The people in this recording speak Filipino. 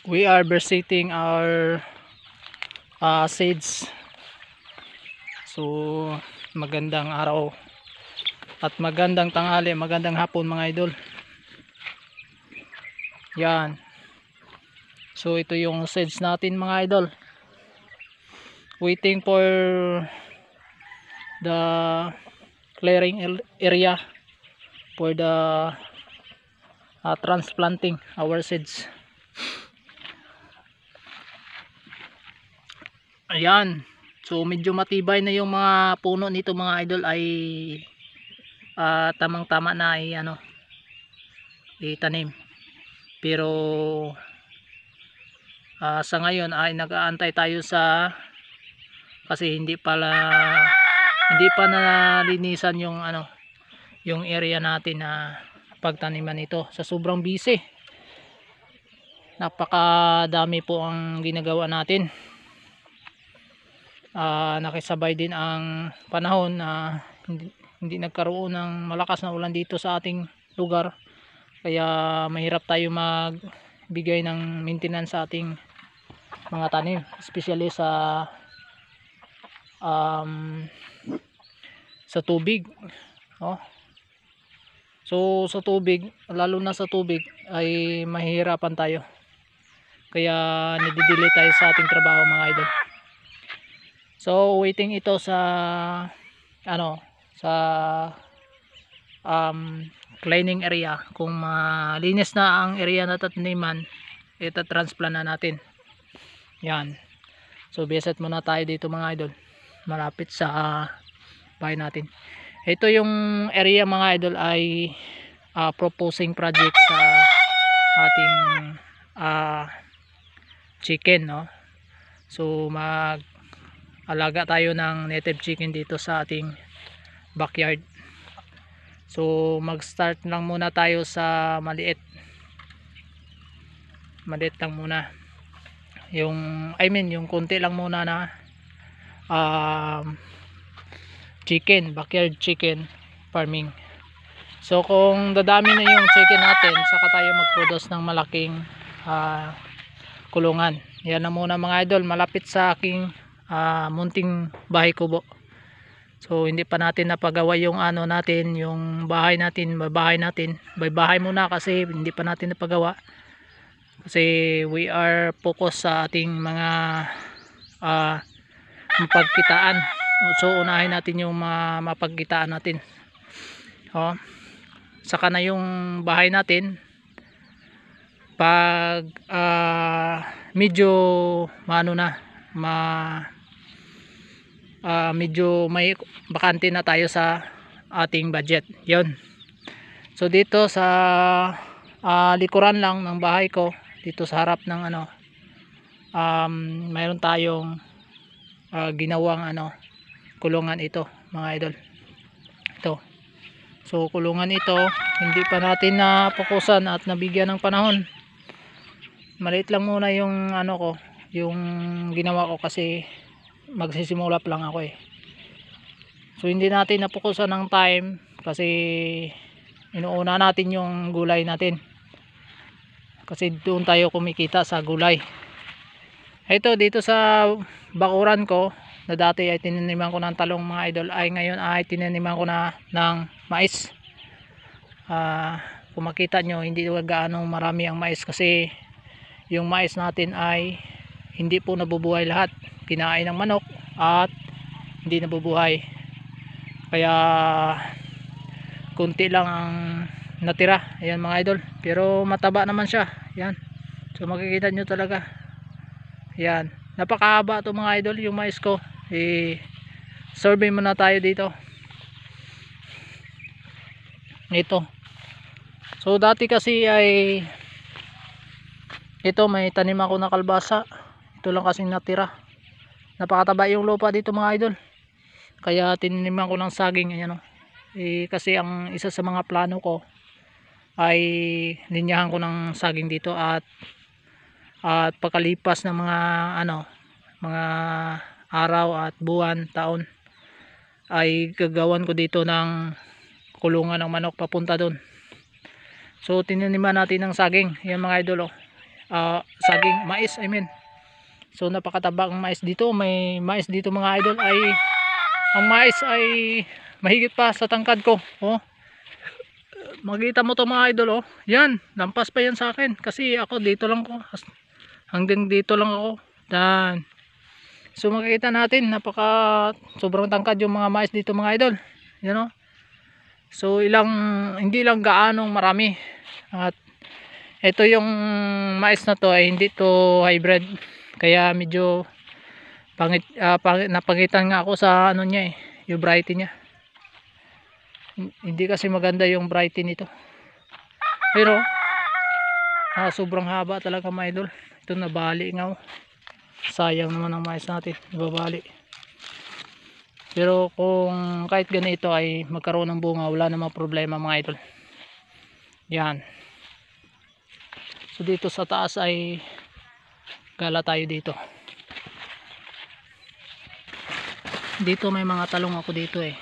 We are visiting our seeds. So magandang araw at magandang tanghali, magandang hapon mga idol. Yan. So ito yung seeds natin mga idol. Waiting for the clearing area for the transplanting our seeds. Ayan. So medyo matibay na yung mga puno nito mga idol, ay tamang tama na ay itanim. Pero sa ngayon ay nag-aantay tayo kasi hindi pa nalinisan yung area natin na pagtaniman nito sa sobrang busy. Napakadami po ang ginagawa natin. Nakisabay din ang panahon na hindi nagkaroon ng malakas na ulan dito sa ating lugar, kaya mahirap tayo magbigay ng maintenance sa ating mga tanim, especially sa tubig. So sa tubig, lalo na sa tubig, ay mahihirapan tayo, kaya nididelay tayo sa ating trabaho mga idol. So waiting ito sa cleaning area. Kung malinis na ang area na tataniman, ito transplant na natin. Yan. So visit muna tayo dito mga idol, malapit sa bahay natin. Ito yung area mga idol ay proposing project sa ating chicken, no? So alaga tayo ng native chicken dito sa ating backyard. So mag-start lang muna tayo sa maliit lang muna. Yung konti lang muna na backyard chicken farming. So kung dadami na yung chicken natin, saka tayo mag-produce ng malaking kulungan. Yan na muna mga idol, malapit sa aking munting bahay kubo. So hindi pa natin napagawa yung yung bahay natin. Bahay muna kasi hindi pa natin napagawa, kasi we are focus sa ating mga mapagkitaan. So unahin natin yung mga mapagkitaan natin. Saka na yung bahay natin pag medyo medyo may bakante na tayo sa ating budget. Yon. So dito sa likuran lang ng bahay ko, dito sa harap ng mayroon tayong ginawang kulungan ito mga idol. Ito. So kulungan ito, hindi pa natin napokusan at nabigyan ng panahon. Maliit lang muna yung yung ginawa ko, kasi magsisimula pa lang ako eh. So hindi natin napokusan ng time kasi inuuna natin yung gulay natin, kasi doon tayo kumikita sa gulay. Ito dito sa bakuran ko na dati ay tinaniman ko ng talong mga idol, ay ngayon ay tinaniman ko na ng mais. Kung makita nyo, hindi gaano marami ang mais, kasi yung mais natin ay hindi po nabubuhay lahat, kinain ng manok at hindi nabubuhay, kaya kunti lang ang natira. Ayan mga idol, pero mataba naman siya. Yan. So makikita nyo talaga. Yan. Napakahaba to mga idol yung mais ko. Survey muna tayo dito. Ito. So dati kasi ay ito, may tanim ako na kalbasa. Ito lang kasing natira. Napakataba yung lupa dito mga idol, kaya tinaniman ko ng saging. Ayan, kasi ang isa sa mga plano ko ay linyahan ko ng saging dito, at pagkalipas ng mga araw at buwan, taon, ay gagawan ko dito ng kulungan ng manok papunta doon. So tinaniman natin ng saging. Yan mga idol, saging, mais I mean. So napakataba ang mais dito. May mais dito mga idol, ay ang mais ay mahigit pa sa tangkad ko. Oh, makita mo to mga idol, oh. Yan, lampas pa yan sa akin kasi ako dito lang ko. Hanggang dito lang ako. Dan. So makikita natin sobrang tangkad yung mga mais dito mga idol. Yan, oh. So hindi lang gaanong marami. At ito yung mais na to ay hindi to hybrid. Kaya medyo napangitan nga ako sa ano niya yung variety niya. Hindi kasi maganda yung variety nito. Pero sobrang haba talaga mga idol. Ito nabali nga, oh. Sayang naman ang mais natin, nababali. Pero kung kahit ganito ay magkaroon ng bunga, wala namang problema mga idol. Yan. So dito sa taas ay gala tayo dito. Dito may mga talong ako dito eh.